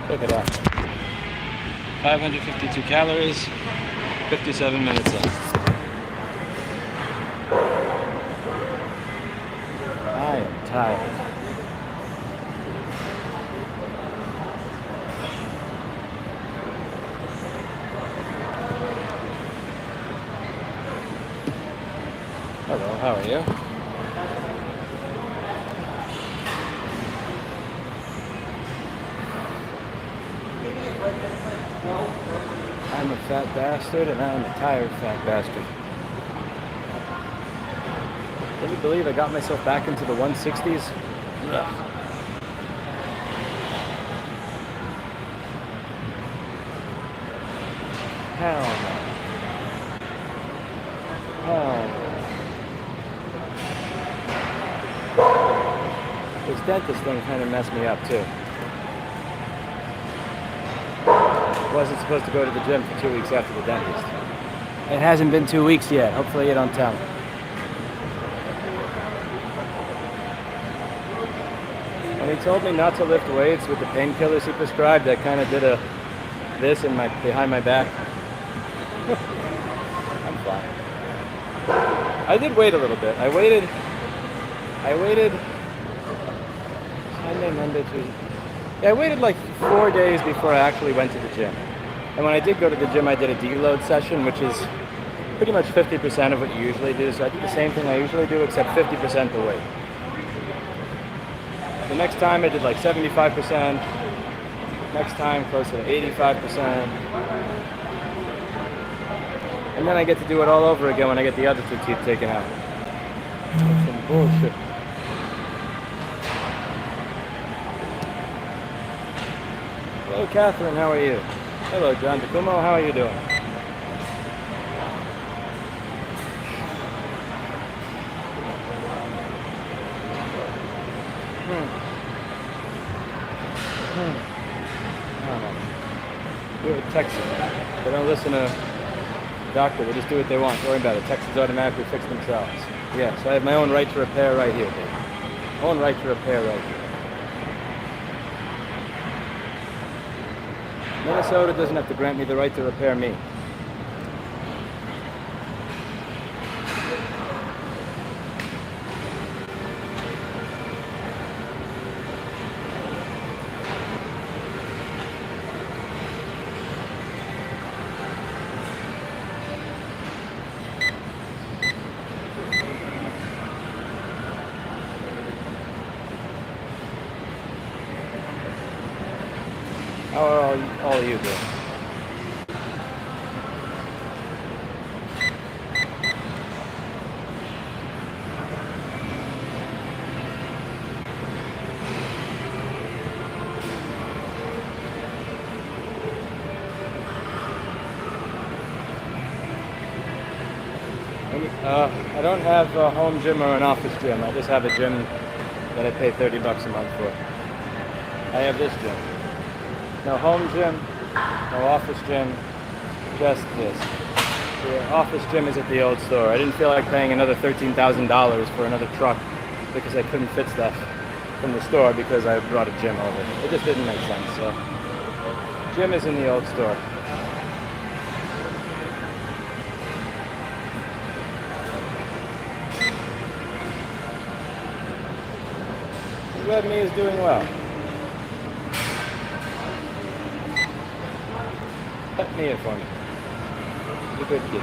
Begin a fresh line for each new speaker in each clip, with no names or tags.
Check it out. 552 calories, 57 minutes in. I am tired. Hello, how are you? I'm a fat bastard and I'm a tired fat bastard. Can you believe I got myself back into the 160s? Ugh. Hell no. Hell no. This dentist thing kind of messed me up too. Wasn't supposed to go to the gym for 2 weeks after the dentist. It hasn't been 2 weeks yet. Hopefully you don't tell me. When he told me not to lift weights with the painkillers he prescribed, I kind of did this in behind my back. I'm fine. I did wait a little bit. I waited Sunday, Monday, Tuesday. Yeah, I waited like 4 days before I actually went to the gym. And when I did go to the gym, I did a deload session, which is pretty much 50% of what you usually do. So I did the same thing I usually do, except 50% the weight. The next time I did like 75%. Next time closer to 85%. And then I get to do it all over again when I get the other 2 teeth taken out. That's some bullshit. Hello, Catherine. How are you? Hello, John DeCumo. How are you doing? Do it, Texas. They don't listen to the doctor. They just do what they want. Don't worry about it. Texans automatically fix themselves. Yes, I have my own right to repair right here, Dave. Own right to repair right here. Minnesota doesn't have to grant me the right to repair me. How are all you doing? I don't have a home gym or an office gym. I just have a gym that I pay $30 a month for. I have this gym. No home gym, no office gym, just this. The office gym is at the old store. I didn't feel like paying another $13,000 for another truck because I couldn't fit stuff from the store because I brought a gym over. It just didn't make sense, so. Gym is in the old store. Red Me is doing well. Pet me it for me. He's a good kid.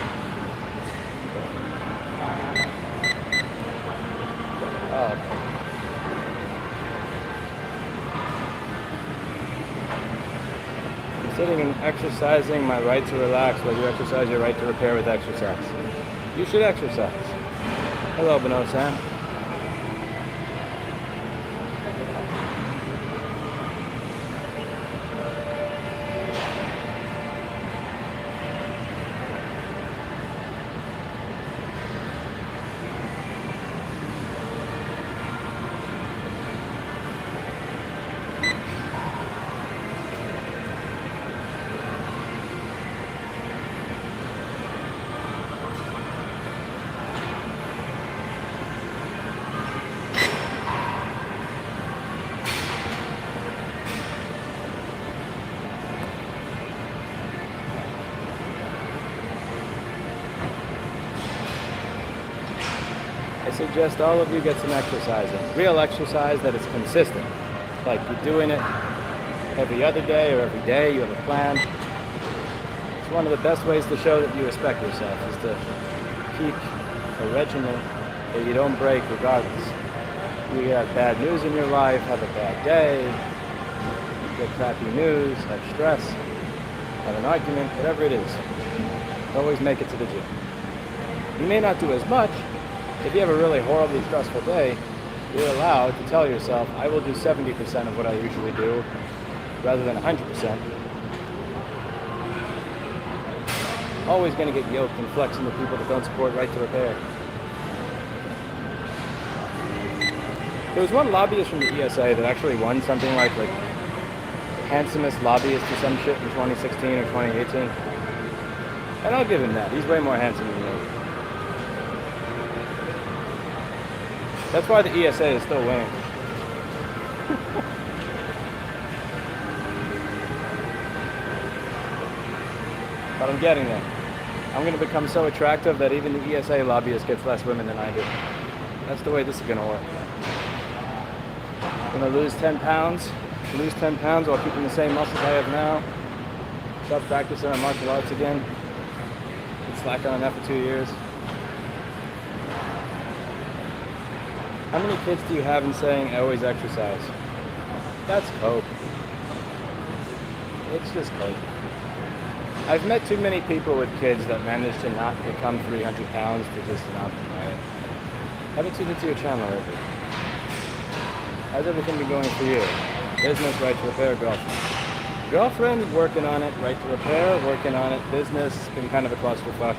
Oh. Considering and exercising my right to relax while you exercise your right to repair with exercise. You should exercise. Hello, Beno Sam. suggest all of you get some exercise in. Real exercise that is consistent. Like you're doing it every other day or every day, you have a plan. It's one of the best ways to show that you respect yourself, is to keep a regimen that you don't break regardless. You have bad news in your life, have a bad day, get crappy news, have stress, have an argument, whatever it is. Always make it to the gym. You may not do as much. If you have a really horribly stressful day, you're allowed to tell yourself, I will do 70% of what I usually do, rather than 100%. Always going to get yoked and flexing the people that don't support right to repair. There was one lobbyist from the ESA that actually won something like handsomest lobbyist or some shit in 2016 or 2018. And I'll give him that. He's way more handsome than me. That's why the ESA is still winning. But I'm getting there. I'm going to become so attractive that even the ESA lobbyist gets less women than I do. That's the way this is going to work. I'm going to lose 10 pounds. Lose 10 pounds while keeping the same muscles I have now. Start practicing on martial arts again. Been slacking on that for 2 years. How many kids do you have in saying, I always exercise? That's cope. It's just cope. I've met too many people with kids that manage to not become 300 pounds to just not diet. Haven't tuned into your channel lately. How's everything been going for you? Business, right to repair, girlfriend. Girlfriend, working on it, right to repair, working on it. Business, been kind of a clusterfuck.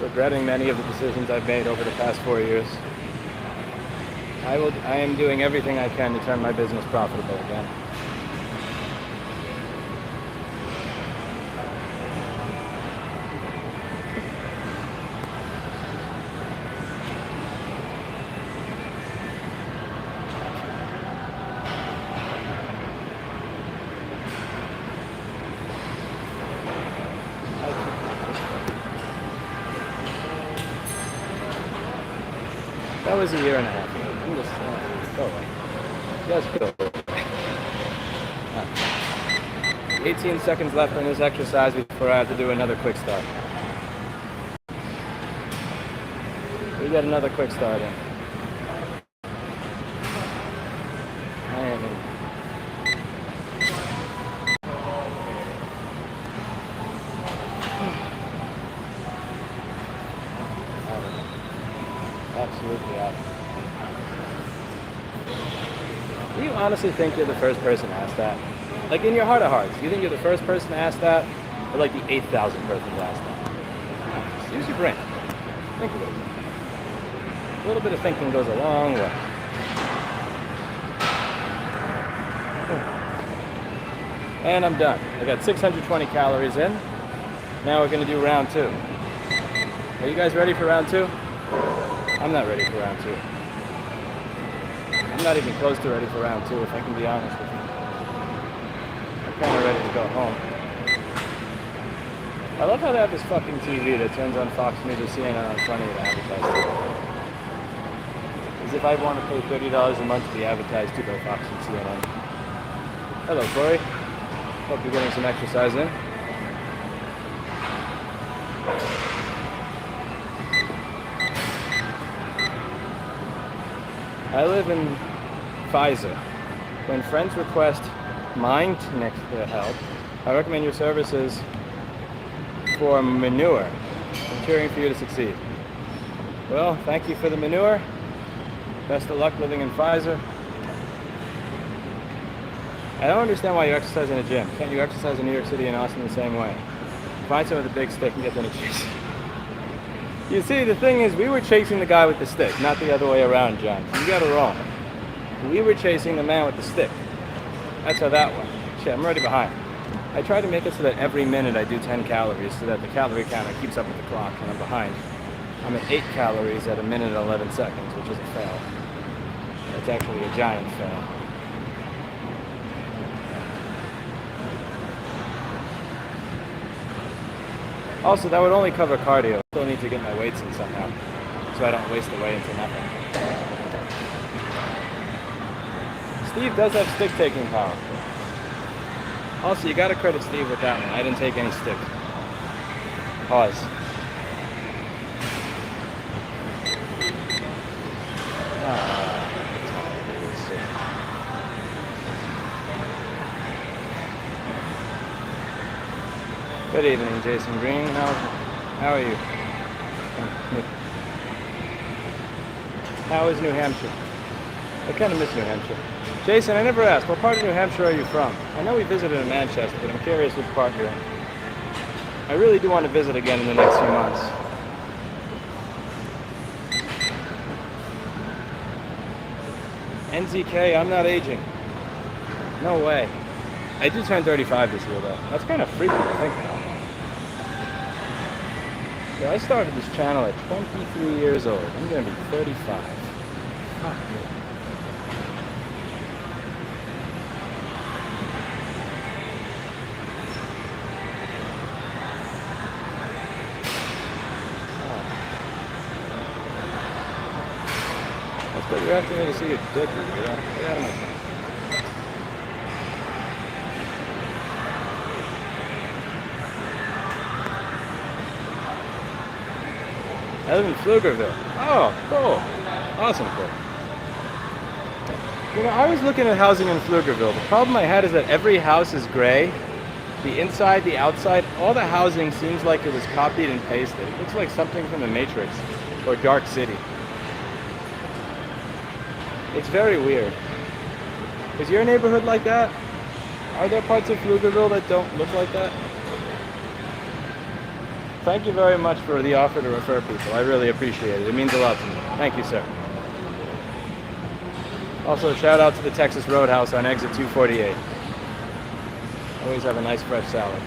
Regretting many of the decisions I've made over the past 4 years. I am doing everything I can to turn my business profitable again. That was a year and a half ago. I'm just go away. Just go. 18 seconds left on this exercise before I have to do another quick start. We got another quick start in. Absolutely out. Do you honestly think you're the first person to ask that? Like in your heart of hearts, do you think you're the first person to ask that? Or like the 8,000th person to ask that? Just use your brain. Think a little bit. A little bit of thinking goes a long way. And I'm done. I got 620 calories in. Now we're going to do round 2. Are you guys ready for round 2? I'm not ready for round 2. I'm not even close to ready for round 2, if I can be honest with you. I'm kind of ready to go home. I love how they have this fucking TV that turns on Fox News or CNN on Sunday to advertise. As if I want to pay $30 a month to be advertised to by Fox and CNN. Hello, Corey. Hope you're getting some exercise in. I live in Pfizer. When friends request mind help, I recommend your services for manure. I'm cheering for you to succeed. Well, thank you for the manure. Best of luck living in Pfizer. I don't understand why you exercise in a gym. Can't you exercise in New York City and Austin the same way? Find someone with a big stick and get them to chase. You see, the thing is, we were chasing the guy with the stick, not the other way around, John. You got it wrong. We were chasing the man with the stick. That's how that went. Shit, I'm already behind. I try to make it so that every minute I do 10 calories so that the calorie counter keeps up with the clock and I'm behind. I'm at 8 calories at a minute and 11 seconds, which is a fail. It's actually a giant fail. Also, that would only cover cardio. I still need to get my weights in somehow. so I don't waste away into nothing. Steve does have stick taking power. Also, you gotta credit Steve with that one. I didn't take any stick. Pause. Good evening, Jason Green. How are you? How is New Hampshire? I kind of miss New Hampshire. Jason, I never asked, what part of New Hampshire are you from? I know we visited in Manchester, but I'm curious which part you're in. I really do want to visit again in the next few months. NZK, I'm not aging. No way. I do turn 35 this year, though. That's kind of freaky to think about. So I started this channel at 23 years old. I'm going to be 35. Fuck me. That's what you're asking me to see your dick. Get out of my face. I live in Pflugerville. Oh, cool. Awesome, cool. You know, I was looking at housing in Pflugerville. The problem I had is that every house is gray. The inside, the outside, all the housing seems like it was copied and pasted. It looks like something from the Matrix or Dark City. It's very weird. Is your neighborhood like that? Are there parts of Pflugerville that don't look like that? Thank you very much for the offer to refer people. I really appreciate it. It means a lot to me. Thank you, sir. Also, shout out to the Texas Roadhouse on exit 248. Always have a nice fresh salad.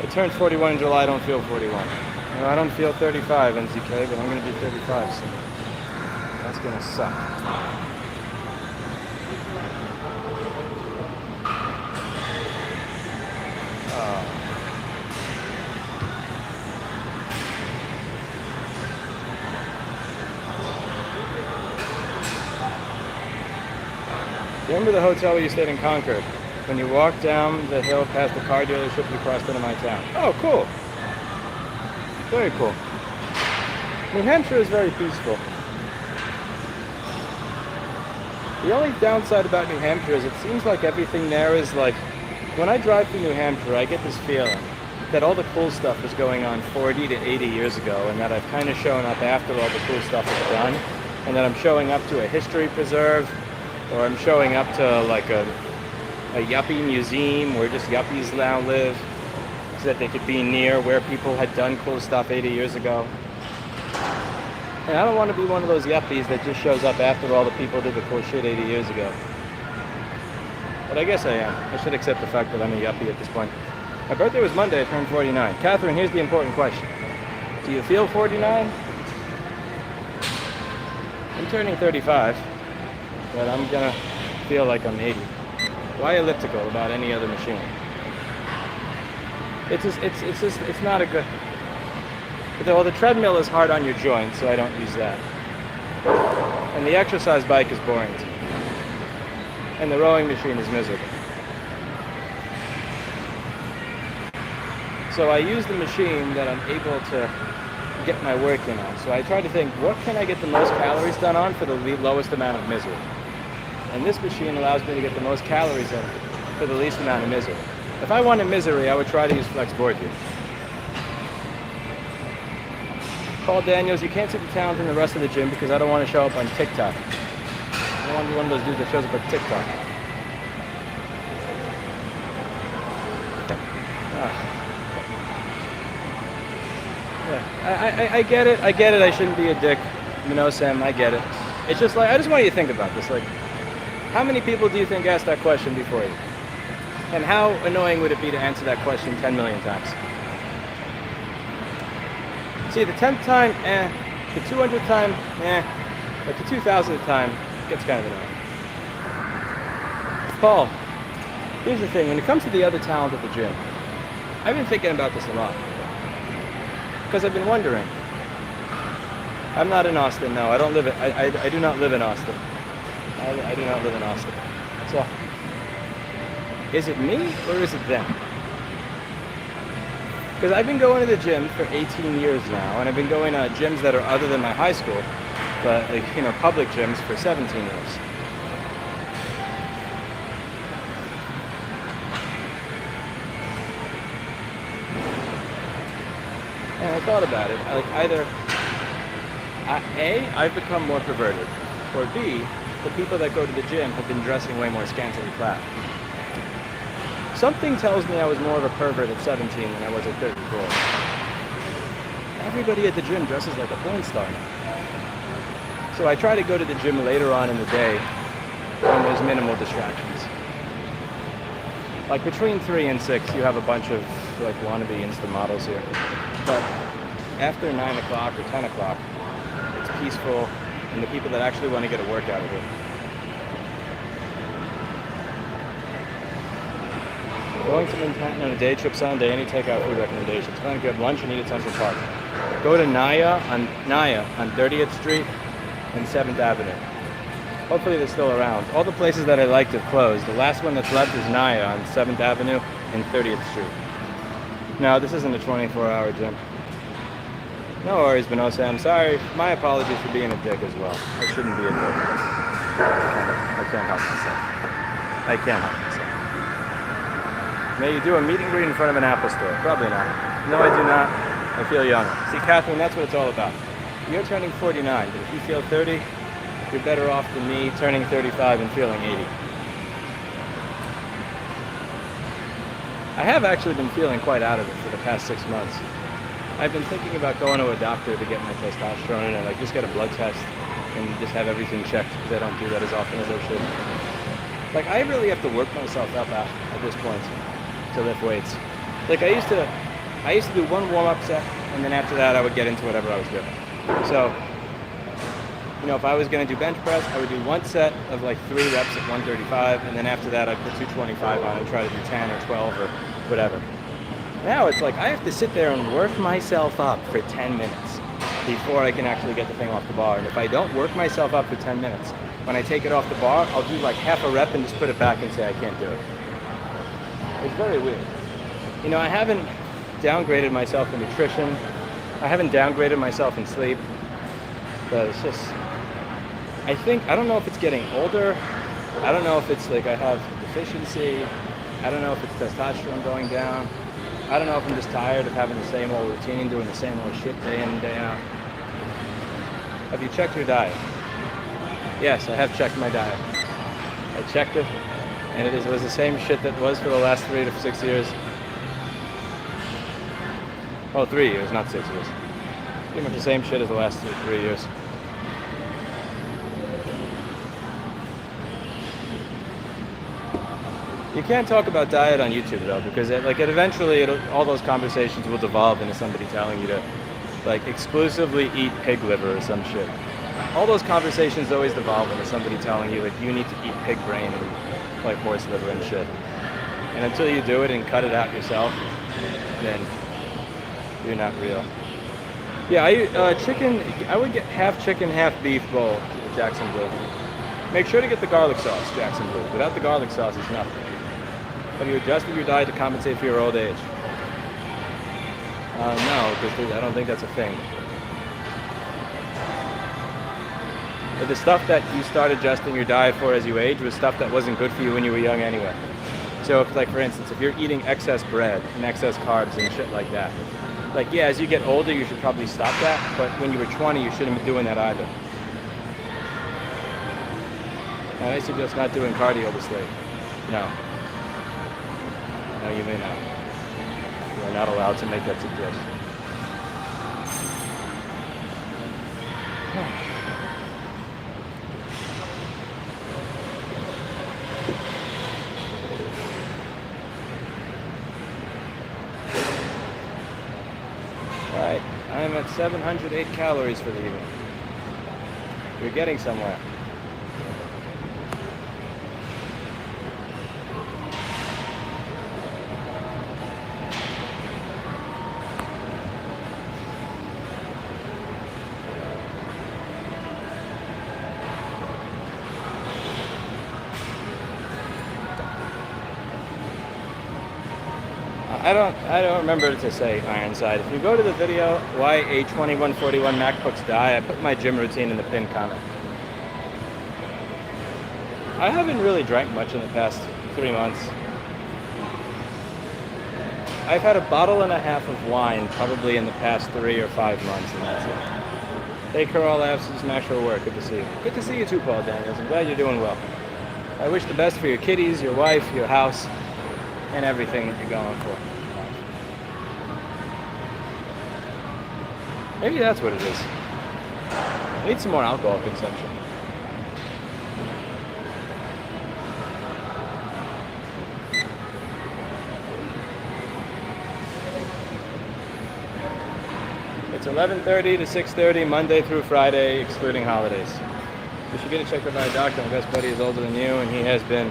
I turned 41 in July. I don't feel 41. You know, I don't feel 35 NZK, but I'm going to be 35 soon. That's going to suck. Remember the hotel where you stayed in Concord? When you walk down the hill past the car dealership, you crossed into my town. Oh, cool. Very cool. New Hampshire is very peaceful. The only downside about New Hampshire is it seems like everything there is like, when I drive through New Hampshire, I get this feeling that all the cool stuff was going on 40 to 80 years ago, and that I've kind of shown up after all the cool stuff is done, and that I'm showing up to a history preserve, or I'm showing up to like a yuppie museum where just yuppies now live, so that they could be near where people had done cool stuff 80 years ago. And I don't want to be one of those yuppies that just shows up after all the people did the cool shit 80 years ago. But I guess I am. I should accept the fact that I'm a yuppie at this point. My birthday was Monday. I turned 49. Catherine, here's the important question. Do you feel 49? I'm turning 35, but I'm gonna feel like I'm 80. Why elliptical about any other machine? It's not a good... Well, the treadmill is hard on your joints, so I don't use that. And the exercise bike is boring to me. And the rowing machine is miserable. So I use the machine that I'm able to get my work in on. So I try to think, what can I get the most calories done on for the lowest amount of misery? And this machine allows me to get the most calories in for the least amount of misery. If I wanted misery, I would try to use flex board gear. Paul Daniels, you can't see the talent in the rest of the gym because I don't want to show up on TikTok. I don't want to be one of those dudes that shows up on TikTok. Yeah. I get it. I shouldn't be a dick. You know, Sam, I get it. It's just like, I just want you to think about this. Like, how many people do you think asked that question before you? And how annoying would it be to answer that question 10 million times? See, the 10th time, the 200th time, but the 2000th time, it gets kind of annoying. Paul, here's the thing, when it comes to the other talent at the gym, I've been thinking about this a lot. Because I've been wondering, I'm not in Austin, no. I don't live I do not live in Austin. I do not live in Austin. So, is it me or is it them? Because I've been going to the gym for 18 years now, and I've been going to gyms that are other than my high school, but like, you know, public gyms for 17 years. And I thought about it, like either A, I've become more perverted, or B, the people that go to the gym have been dressing way more scantily clad. Something tells me I was more of a pervert at 17 than I was at 34. Everybody at the gym dresses like a porn star now. So I try to go to the gym later on in the day when there's minimal distractions. Like between 3 and 6, you have a bunch of like wannabe Insta models here. But after 9 o'clock or 10 o'clock, it's peaceful, and the people that actually want to get a workout are here. Going to Manhattan on a day trip Sunday, any takeout food recommendations? Plan to grab lunch and eat at Central Park. Go to Naya on 30th Street and 7th Avenue. Hopefully they're still around. All the places that I liked have closed. The last one that's left is Naya on 7th Avenue and 30th Street. No, this isn't a 24-hour gym. No worries, Benosa. I'm sorry. My apologies for being a dick as well. I shouldn't be a dick. I can't help myself. I can't help myself. May you do a meet and greet in front of an Apple store? Probably not. No, I do not. I feel young. See, Catherine, that's what it's all about. You're turning 49, but if you feel 30, you're better off than me turning 35 and feeling 80. I have actually been feeling quite out of it for the past 6 months. I've been thinking about going to a doctor to get my testosterone and like just get a blood test and just have everything checked because I don't do that as often as I should. Like I really have to work myself up at this point to lift weights. Like I used to do one warm-up set, and then after that I would get into whatever I was doing. So, you know, if I was going to do bench press, I would do one set of like 3 reps at 135, and then after that I'd put 225 on and try to do 10 or 12 or whatever. Now it's like I have to sit there and work myself up for 10 minutes before I can actually get the thing off the bar. And if I don't work myself up for 10 minutes, when I take it off the bar, I'll do like half a rep and just put it back and say I can't do it. It's very weird. You know, I haven't downgraded myself in nutrition. I haven't downgraded myself in sleep. But it's just, I don't know if it's getting older. I don't know if it's like I have deficiency. I don't know if it's testosterone going down. I don't know if I'm just tired of having the same old routine, doing the same old shit day in and day out. Have you checked your diet? Yes, I have checked my diet. I checked it, and it was the same shit that was for the last 3 to 6 years. Oh, 3 years, not 6 years. Pretty much the same shit as the last 3 years. You can't talk about diet on YouTube though, because eventually all those conversations will devolve into somebody telling you to like exclusively eat pig liver or some shit. All those conversations always devolve into somebody telling you like you need to eat pig brain and like horse liver and shit. And until you do it and cut it out yourself, then you're not real. Yeah, I would get half chicken, half beef bowl at Jackson Blue. Make sure to get the garlic sauce, Jackson Blue. Without the garlic sauce, it's nothing. Have you adjusted your diet to compensate for your old age? No, because I don't think that's a thing. But the stuff that you start adjusting your diet for as you age was stuff that wasn't good for you when you were young anyway. So, if, like for instance, if you're eating excess bread and excess carbs and shit like that, like yeah, as you get older, you should probably stop that. But when you were 20, you shouldn't be doing that either. And I suggest not doing cardio this late. No. No, you may not. You are not allowed to make that suggestion. Alright, I'm at 708 calories for the evening. You're getting somewhere. I don't remember to say Ironside. If you go to the video, why A2141 MacBooks die, I put my gym routine in the pinned comment. I haven't really drank much in the past 3 months. I've had a bottle and a half of wine probably in the past 3 or 5 months, and that's it. Hey, Carl Abs, smash your work. Good to see you. Good to see you too, Paul Daniels. I'm glad you're doing well. I wish the best for your kitties, your wife, your house, and everything that you're going for. Maybe that's what it is. I need some more alcohol consumption. It's 11:30 to 6:30, Monday through Friday, excluding holidays. You should get it checked out by a doctor. My best buddy is older than you, and he has been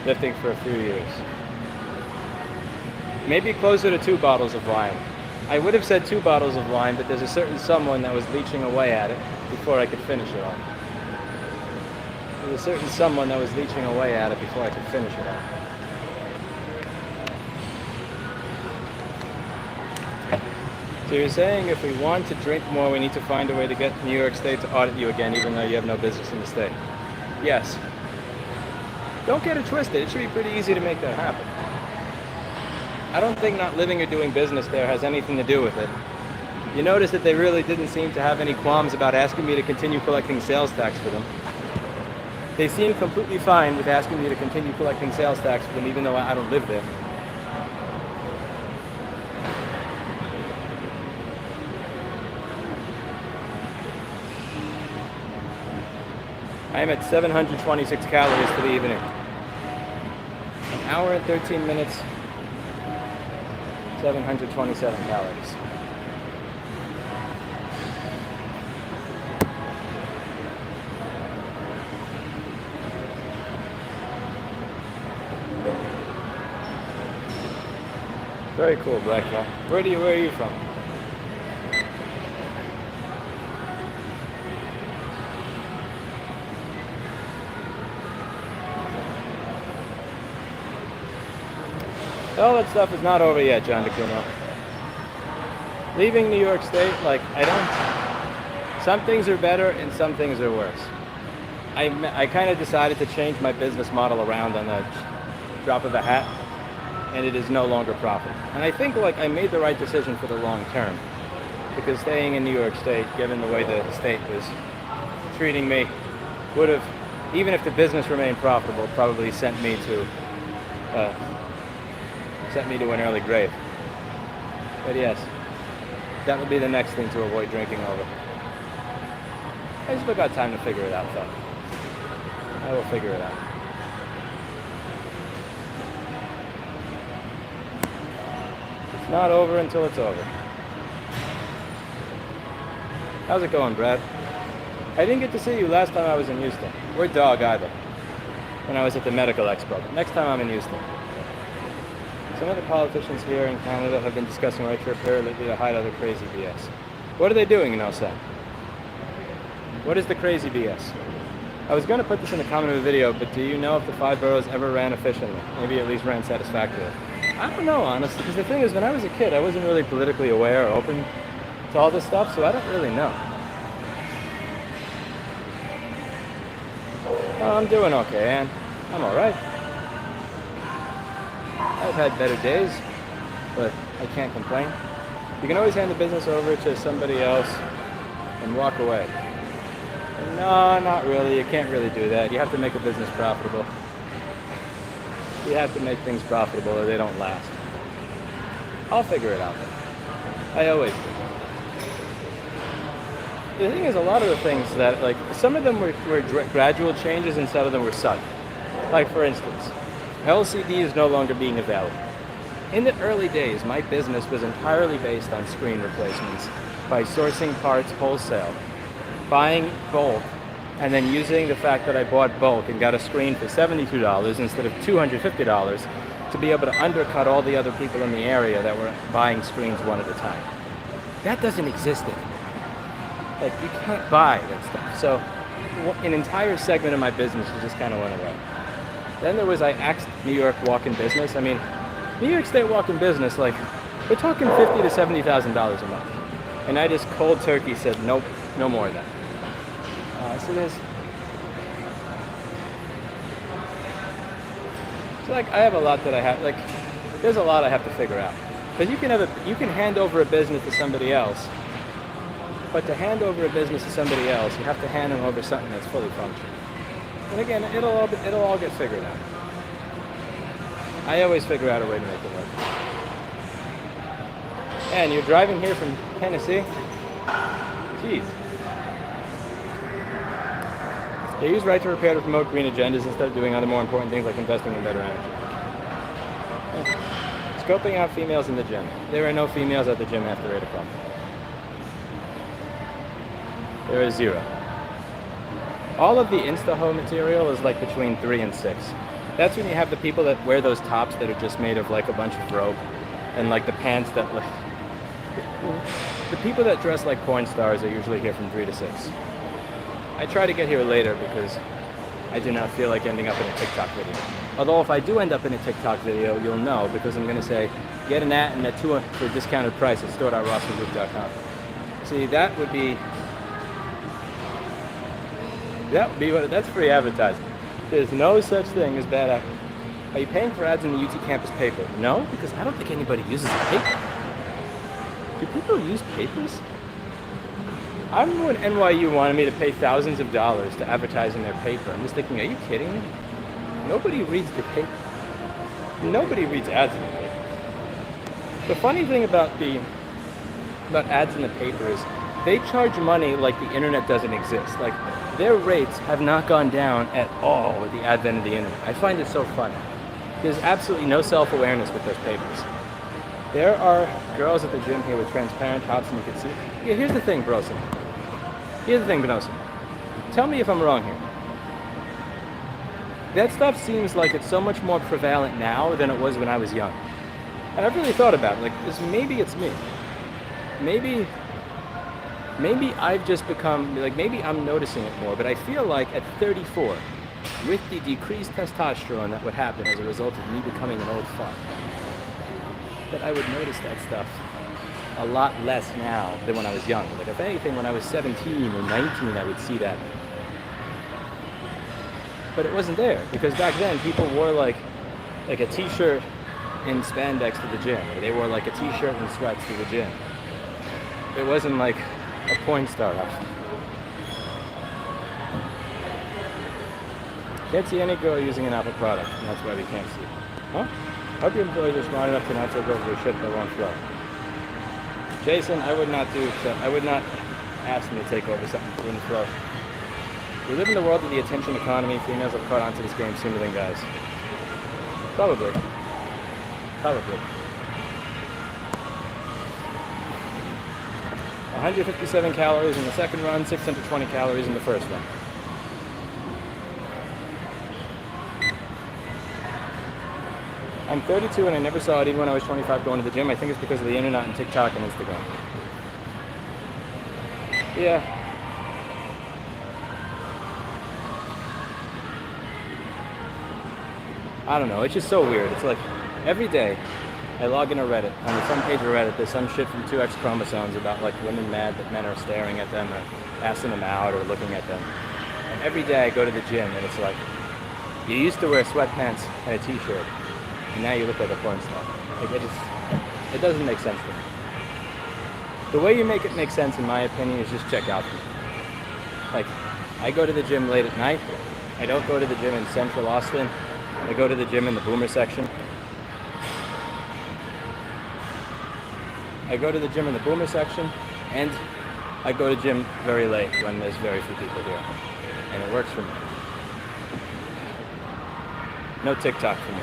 lifting for a few years. Maybe closer to 2 bottles of wine. I would have said 2 bottles of wine, but there's a certain someone that was leeching away at it before I could finish it all. There's a certain someone that was leeching away at it before I could finish it all. So you're saying if we want to drink more, we need to find a way to get New York State to audit you again, even though you have no business in the state? Yes. Don't get it twisted. It should be pretty easy to make that happen. I don't think not living or doing business there has anything to do with it. You notice that they really didn't seem to have any qualms about asking me to continue collecting sales tax for them. They seemed completely fine with asking me to continue collecting sales tax for them, even though I don't live there. I am at 726 calories for the evening. An hour and 13 minutes, 727 calories. Very cool, Black Guy. Where are you from? All that stuff is not over yet, John DeCuno. Leaving New York State, some things are better and some things are worse. I kind of decided to change my business model around on the drop of a hat, and it is no longer profitable. And I think I made the right decision for the long term, because staying in New York State, given the way the state was treating me, would have, even if the business remained profitable, probably sent me to an early grave. But yes, that would be the next thing to avoid drinking over. I still got time to figure it out, though. I will figure it out. It's not over until it's over. How's it going, Brad? I didn't get to see you last time I was in Houston. Or Dog either. When I was at the Medical Expo. But next time I'm in Houston. Some of the politicians here in Canada have been discussing right to repair lately to hide other crazy BS. What are they doing in LSAT? What is the crazy BS? I was going to put this in the comment of the video, but do you know if the 5 boroughs ever ran efficiently? Maybe at least ran satisfactorily. I don't know, honestly, because the thing is, when I was a kid, I wasn't really politically aware or open to all this stuff, so I don't really know. Oh, I'm doing okay, Ann. I'm alright. I've had better days, but I can't complain. You can always hand the business over to somebody else and walk away. No, not really. You can't really do that. You have to make a business profitable. You have to make things profitable or they don't last. I'll figure it out. I always do. The thing is, a lot of the things that, some of them were gradual changes and some of them were sudden. Like, for instance, LCD is no longer being available. In the early days, my business was entirely based on screen replacements by sourcing parts wholesale, buying bulk, and then using the fact that I bought bulk and got a screen for $72 instead of $250 to be able to undercut all the other people in the area that were buying screens one at a time. That doesn't exist anymore. You can't buy that stuff. So an entire segment of my business just kind of went away. Then there was, I axed New York walk-in business. I mean, New York State walk-in business, like, we're talking $50,000 to $70,000 a month. And I just cold turkey said, nope, no more of that. So like, I have a lot that I have, like, there's a lot I have to figure out. Because you can hand over a business to somebody else, but to hand over a business to somebody else, you have to hand them over something that's fully functional. And again, it'll all get figured out. I always figure out a way to make it work. And you're driving here from Tennessee? Jeez. They use right to repair to promote green agendas instead of doing other more important things like investing in better energy. Scoping out females in the gym. There are no females at the gym after 8 o'clock. There is 0. All of the Insta-Home material is like between 3 and 6. That's when you have the people that wear those tops that are just made of like a bunch of rope, and like the pants that like... The people that dress like porn stars are usually here from 3 to 6. I try to get here later because I do not feel like ending up in a TikTok video. Although if I do end up in a TikTok video, you'll know, because I'm going to say, get an at and a 2 for a discounted price at store.rossgroup.com. See, that's free advertising. There's no such thing as bad advertising. Are you paying for ads in the UT campus paper? No, because I don't think anybody uses a paper. Do people use papers? I remember when NYU wanted me to pay thousands of dollars to advertise in their paper. I'm just thinking, are you kidding me? Nobody reads the paper. Nobody reads ads in the paper. The funny thing about ads in the paper is they charge money like the internet doesn't exist. Like, their rates have not gone down at all with the advent of the internet. I find it so funny. There's absolutely no self-awareness with those papers. There are girls at the gym here with transparent tops and you can see. Yeah, here's the thing, Brosen. Here's the thing, Brosen. Tell me if I'm wrong here. That stuff seems like it's so much more prevalent now than it was when I was young. And I've really thought about it. Like, maybe it's me. Maybe I've just become, like, maybe I'm noticing it more, but I feel like at 34, with the decreased testosterone that would happen as a result of me becoming an old fuck, that I would notice that stuff a lot less now than when I was young. Like, if anything, when I was 17 or 19, I would see that. But it wasn't there, because back then people wore like a t-shirt in spandex to the gym, or they wore like a t-shirt and sweats to the gym. It wasn't like a porn star outfit. Can't see any girl using an Apple product, and that's why we can't see. Huh? Hope your employees are smart enough to not take over your shit that won't flow. Jason, I would not ask me to take over something that wouldn't flow. We live in the world of the attention economy. Females have caught onto this game sooner than guys. Probably. 157 calories in the second run, 620 calories in the first run. I'm 32 and I never saw it even when I was 25 going to the gym. I think it's because of the internet and TikTok and Instagram. Yeah. I don't know, it's just so weird. It's like, every day, I log into Reddit. On the front page of Reddit, there's some shit from 2X chromosomes about like women mad that men are staring at them or asking them out or looking at them. And every day I go to the gym and it's like, you used to wear sweatpants and a t-shirt, and now you look like a porn star. Like, it doesn't make sense to me. The way you make it make sense, in my opinion, is just check out for me. Like, I go to the gym late at night. I don't go to the gym in Central Austin. I go to the gym in the boomer section. I go to the gym in the boomer section, and I go to gym very late when there's very few people here. And it works for me. No TikTok for me.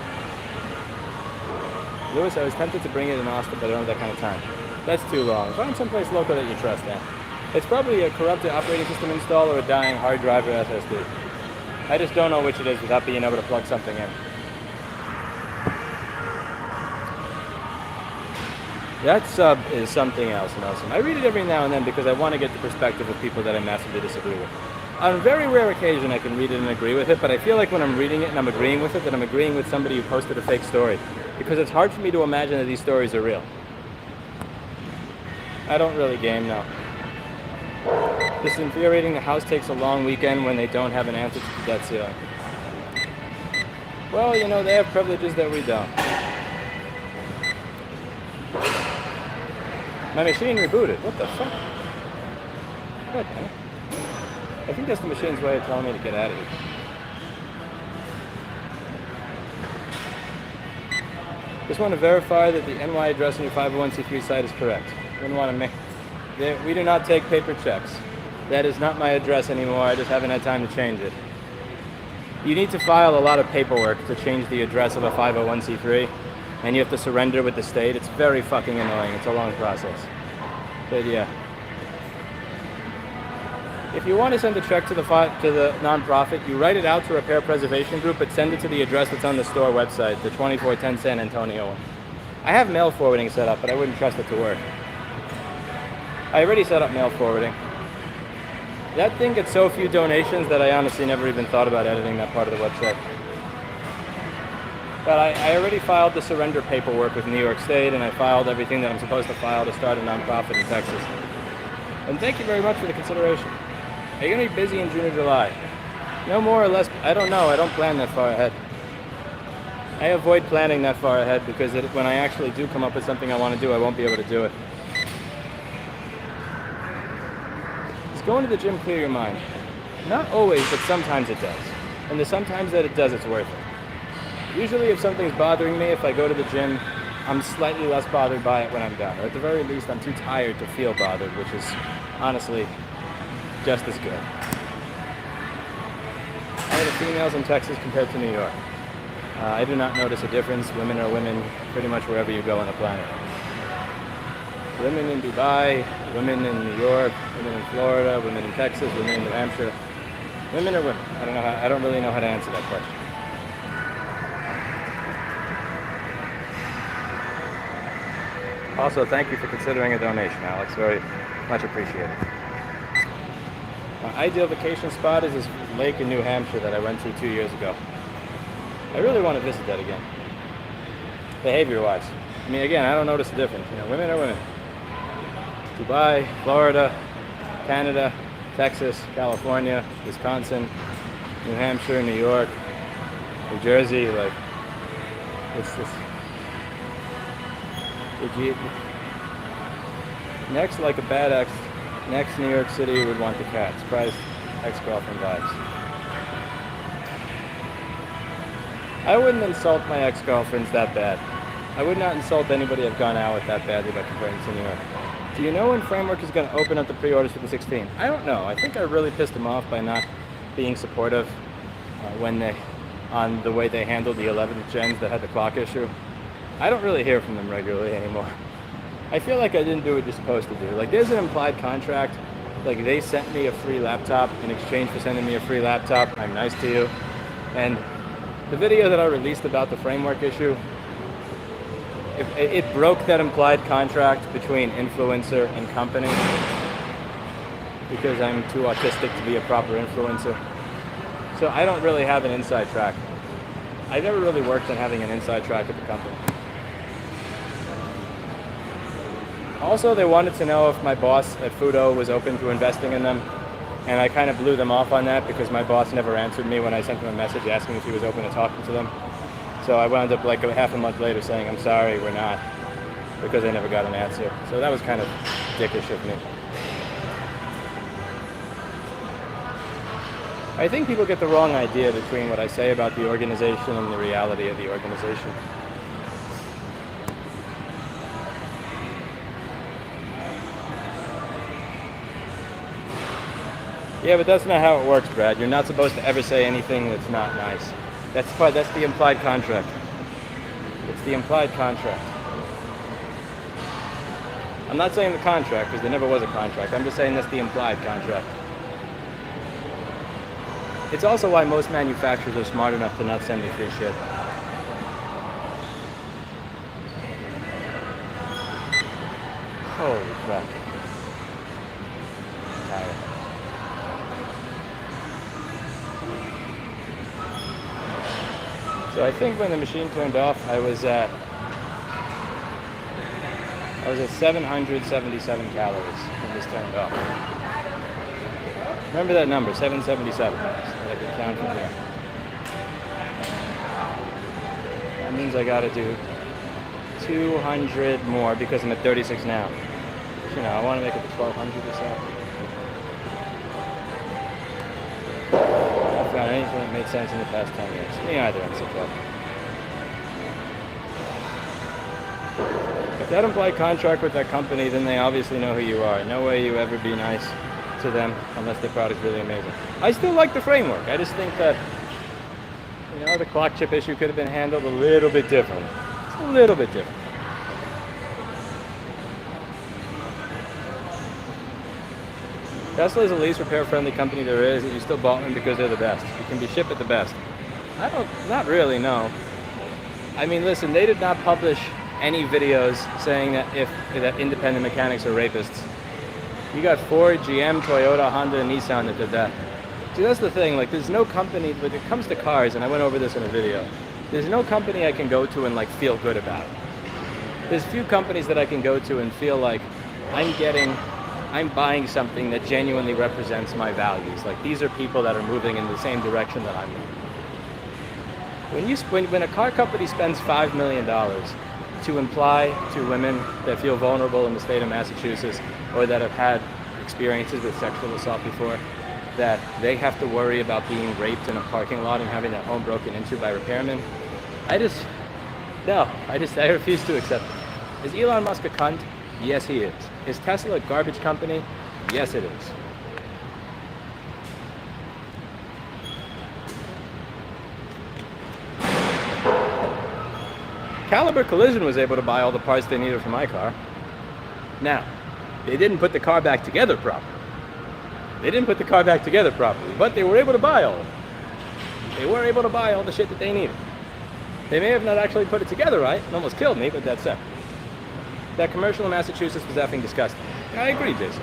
Lewis, I was tempted to bring it in Austin, but I don't have that kind of time. That's too long. Find someplace local that you trust in. It's probably a corrupted operating system install or a dying hard drive or SSD. I just don't know which it is without being able to plug something in. That sub is something else, Nelson. I read it every now and then because I want to get the perspective of people that I massively disagree with. on a very rare occasion I can read it and agree with it, but I feel like when I'm reading it and I'm agreeing with it, that I'm agreeing with somebody who posted a fake story. Because it's hard for me to imagine that these stories are real. I don't really game now. This is infuriating. The House takes a long weekend when they don't have an answer to the debt ceiling. Well, you know, they have privileges that we don't. My machine rebooted. What the fuck? What, man? I think that's the machine's way of telling me to get out of here. Just want to verify that the NY address on your 501c3 site is correct. Wouldn't want to make... We do not take paper checks. That is not my address anymore. I just haven't had time to change it. You need to file a lot of paperwork to change the address of a 501c3, and you have to surrender with the state. It's very fucking annoying. It's a long process. But yeah. If you want to send a check to the nonprofit, you write it out to Repair Preservation Group, but send it to the address that's on the store website, the 2410 San Antonio one. I have mail forwarding set up, but I wouldn't trust it to work. I already set up mail forwarding. That thing gets so few donations that I honestly never even thought about editing that part of the website. But I already filed the surrender paperwork with New York State, and I filed everything that I'm supposed to file to start a nonprofit in Texas. And thank you very much for the consideration. Are you going to be busy in June or July? No more or less, I don't know. I don't plan that far ahead. I avoid planning that far ahead because when I actually do come up with something I want to do, I won't be able to do it. Going to the gym clear your mind. Not always, but sometimes it does. And the sometimes that it does, it's worth it. Usually if something's bothering me, if I go to the gym, I'm slightly less bothered by it when I'm done. Or at the very least, I'm too tired to feel bothered, which is honestly just as good. How are the females in Texas compared to New York? I do not notice a difference. Women are women pretty much wherever you go on the planet. Women in Dubai, women in New York, women in Florida, women in Texas, women in New Hampshire. Women are women. I don't really know how to answer that question. Also, thank you for considering a donation, Alex. Very much appreciated. My ideal vacation spot is this lake in New Hampshire that I went to 2 years ago. I really want to visit that again. Behavior-wise. I mean, again, I don't notice a difference. You know, women are women. Dubai, Florida, Canada, Texas, California, Wisconsin, New Hampshire, New York, New Jersey, like, it's just... Next, like a bad ex, next New York City would want the cat. Surprise ex-girlfriend vibes. I wouldn't insult my ex-girlfriends that bad. I would not insult anybody I've gone out with that badly by comparing to New York. Do you know when Framework is going to open up the pre-orders for the 16? I don't know. I think I really pissed them off by not being supportive on the way they handled the 11th gens that had the clock issue. I don't really hear from them regularly anymore. I feel like I didn't do what you're supposed to do. Like, there's an implied contract. Like, they sent me a free laptop in exchange for sending me a free laptop. I'm nice to you. And the video that I released about the Framework issue, it broke that implied contract between influencer and company because I'm too autistic to be a proper influencer. So I don't really have an inside track. I never really worked on having an inside track at the company. Also, they wanted to know if my boss at Fudo was open to investing in them, and I kind of blew them off on that because my boss never answered me when I sent him a message asking if he was open to talking to them. So I wound up like half a month later saying, I'm sorry, we're not, because I never got an answer. So that was kind of dickish of me. I think people get the wrong idea between what I say about the organization and the reality of the organization. Yeah, but that's not how it works, Brad. You're not supposed to ever say anything that's not nice. That's the implied contract. It's the implied contract. I'm not saying the contract, because there never was a contract. I'm just saying that's the implied contract. It's also why most manufacturers are smart enough to not send me free shit. Holy crap. I'm tired. So I think when the machine turned off, I was at 777 calories when this turned off. Remember that number, 777. So I can count from there. That means I gotta do 200 more because I'm at 36 now. You know, I want to make it to 1200 or so. I haven't found anything that made sense in the past 10 years. Me either, I'm so glad. If that implied contract with that company, then they obviously know who you are. No way you ever be nice to them unless their product's really amazing. I still like the framework. I just think that, you know, the clock chip issue could have been handled a little bit differently. It's a little bit different. Tesla is the least repair-friendly company there is, and you still bought them because they're the best. You can be shipped at the best. Not really, no. I mean, listen, they did not publish any videos saying that that independent mechanics are rapists. You got Ford, GM, Toyota, Honda, and Nissan that did that. See, that's the thing, like, there's no company, when it comes to cars, and I went over this in a video, there's no company I can go to and, like, feel good about it. There's few companies that I can go to and feel like I'm buying something that genuinely represents my values. Like, these are people that are moving in the same direction that I'm moving. When a car company spends $5 million to imply to women that feel vulnerable in the state of Massachusetts or that have had experiences with sexual assault before, that they have to worry about being raped in a parking lot and having their home broken into by repairmen, I refuse to accept it. Is Elon Musk a cunt? Yes, he is. Is Tesla a garbage company? Yes, it is. Caliber Collision was able to buy all the parts they needed for my car. Now, they didn't put the car back together properly. But they were able to buy all of it. They were able to buy all the shit that they needed. They may have not actually put it together right. It almost killed me, but that's it. That commercial in Massachusetts was effing disgusting. I agree, Jason.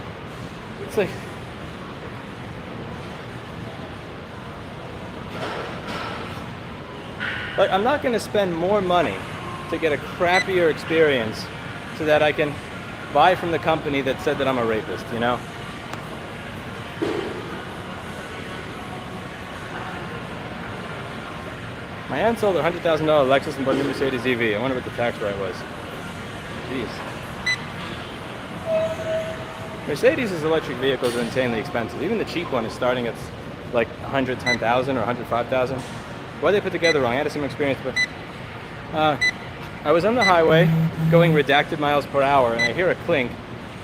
It's like, I'm not going to spend more money to get a crappier experience so that I can buy from the company that said that I'm a rapist, you know? My aunt sold a $100,000 Lexus and bought a new Mercedes EV. I wonder what the tax rate was. Jeez. Mercedes' electric vehicles are insanely expensive. Even the cheap one is starting at like $110,000 or $105,000. What they put together wrong? I had some experience, but I was on the highway going redacted miles per hour, and I hear a clink.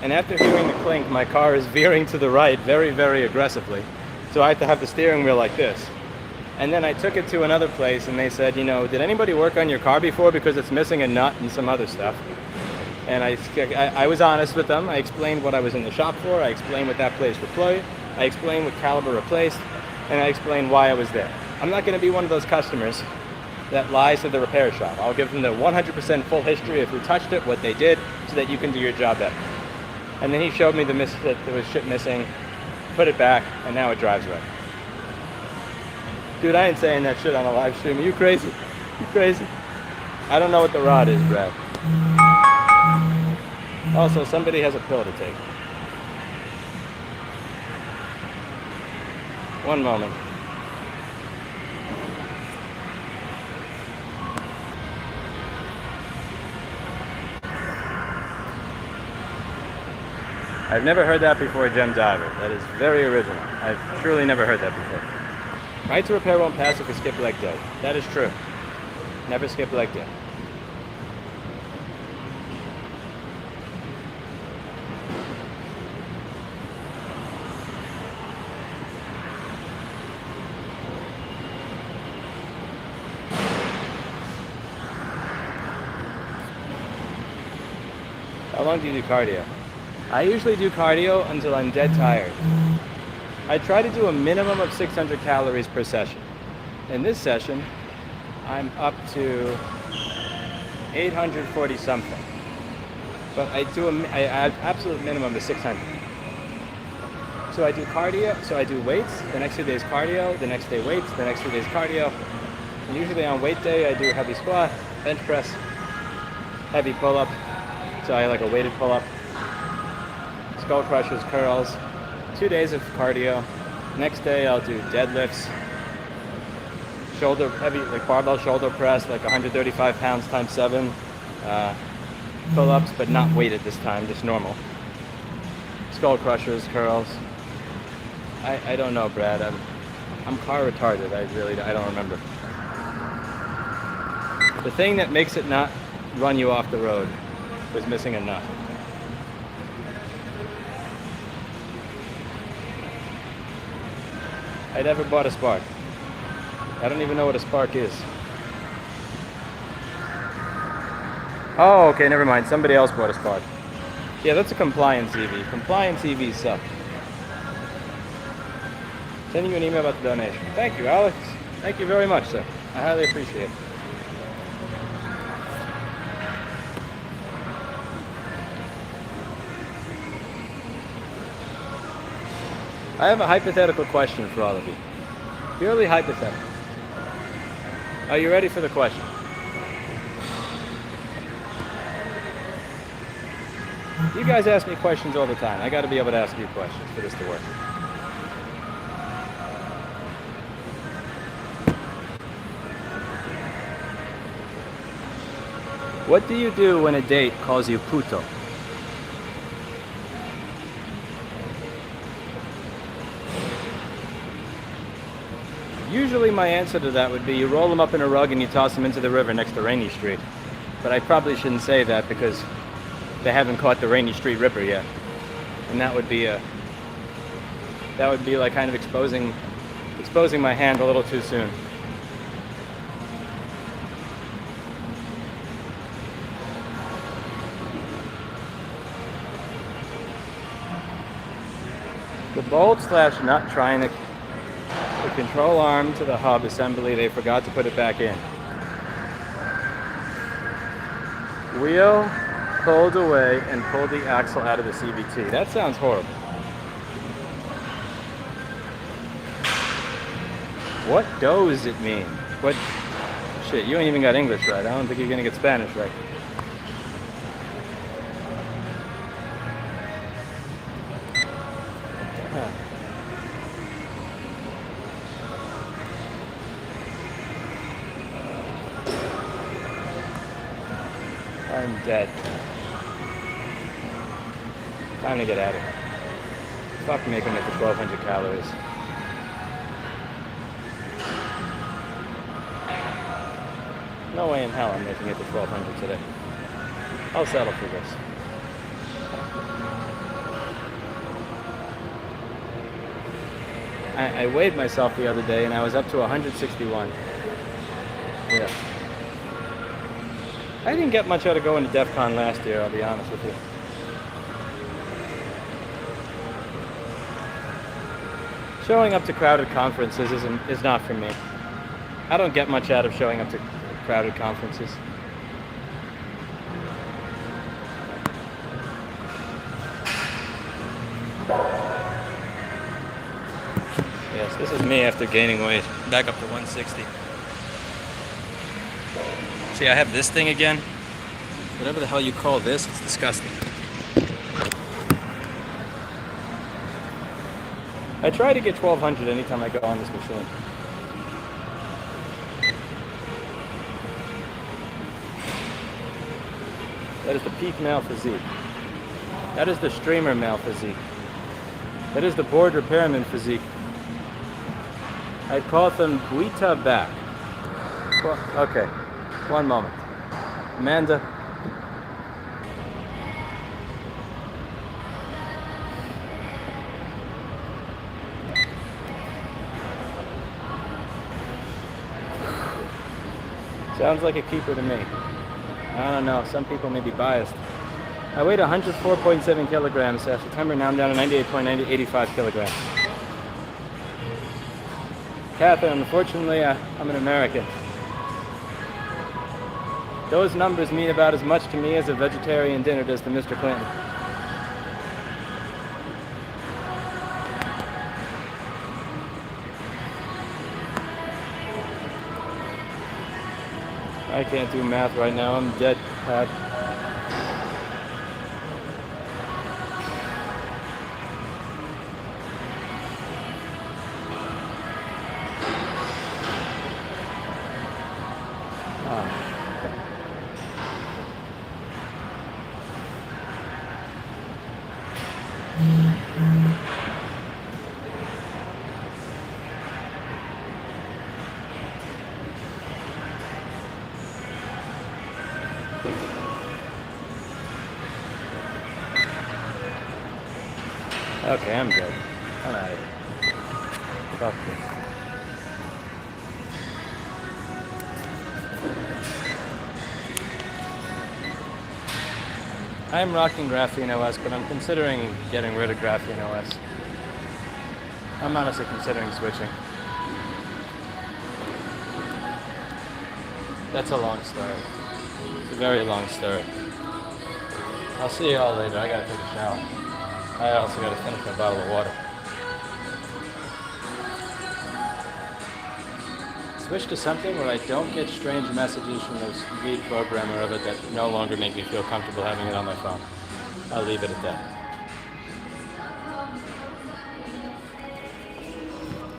And after hearing the clink, my car is veering to the right very, very aggressively. So I have to have the steering wheel like this. And then I took it to another place, and they said, you know, did anybody work on your car before because it's missing a nut and some other stuff? And I was honest with them. I explained what I was in the shop for. I explained what that place replaced. I explained what Caliber replaced. And I explained why I was there. I'm not going to be one of those customers that lies to the repair shop. I'll give them the 100% full history of who touched it, what they did, so that you can do your job better. And then he showed me that there was shit missing, put it back, and now it drives right. Dude, I ain't saying that shit on a live stream. Are you crazy? You crazy? I don't know what the rod is, Brad. Also, somebody has a pill to take. One moment. I've never heard that before, Gem Diver. That is very original. I've truly never heard that before. Right to repair won't pass if you skip leg day. That is true. Never skip leg day. How long do you do cardio? I usually do cardio until I'm dead tired. I try to do a minimum of 600 calories per session. In this session, I'm up to 840 something. But I absolute minimum is 600. So I do cardio, so I do weights, the next 2 days cardio, the next day weights, the next 2 days cardio. And usually on weight day, I do heavy squat, bench press, heavy pull-up. So I like a weighted pull-up, skull crushers, curls, 2 days of cardio. Next day I'll do deadlifts, shoulder heavy, like barbell shoulder press, like 135 pounds times 7, pull-ups, but not weighted this time, just normal. Skull crushers, curls. I don't know, Brad. I'm car retarded. I don't remember. The thing that makes it not run you off the road was missing a nut. I never bought a Spark. I don't even know what a Spark is. Oh, okay, never mind. Somebody else bought a Spark. Yeah, that's a compliance EV. Compliance EVs suck. Sending you an email about the donation. Thank you, Alex. Thank you very much, sir. I highly appreciate it. I have a hypothetical question for all of you. Purely hypothetical. Are you ready for the question? You guys ask me questions all the time. I got to be able to ask you questions for this to work. What do you do when a date calls you puto? Usually my answer to that would be you roll them up in a rug and you toss them into the river next to Rainy Street. But I probably shouldn't say that because they haven't caught the Rainy Street Ripper yet. And that would be like kind of exposing my hand a little too soon. The bolt/nut trying to the control arm to the hub assembly, they forgot to put it back in. Wheel pulled away and pulled the axle out of the CVT. That sounds horrible. What does it mean? What? Shit, you ain't even got English right. I don't think you're gonna get Spanish right. Huh. I'm dead. Time to get out of here. Fuck making it to 1,200 calories. No way in hell I'm making it to 1,200 today. I'll settle for this. I weighed myself the other day and I was up to 161. Yeah. I didn't get much out of going to DEF CON last year, I'll be honest with you. Showing up to crowded conferences is not for me. I don't get much out of showing up to crowded conferences. Yes, this is me after gaining weight. Back up to 160. See, I have this thing again. Whatever the hell you call this, it's disgusting. I try to get 1,200 anytime I go on this machine. That is the peak male physique. That is the streamer male physique. That is the board repairman physique. I'd call them Guita back. Well, okay, one moment. Amanda. Sounds like a keeper to me. I don't know, some people may be biased. I weighed 104.7 kilograms last September, now I'm down to 98.85 kilograms. Catherine, unfortunately, I'm an American. Those numbers mean about as much to me as a vegetarian dinner does to Mr. Clinton. I can't do math right now. I'm dead, Pat. Okay, I'm good. I'm out of here. Fuck this. I'm rocking Graphene OS, but I'm considering getting rid of Graphene OS. I'm honestly considering switching. That's a long story. It's a very long story. I'll see you all later. I gotta take a shower. I also gotta finish my bottle of water. Switch to something where I don't get strange messages from the lead programmer of it that no longer make me feel comfortable having it on my phone. I'll leave it at that.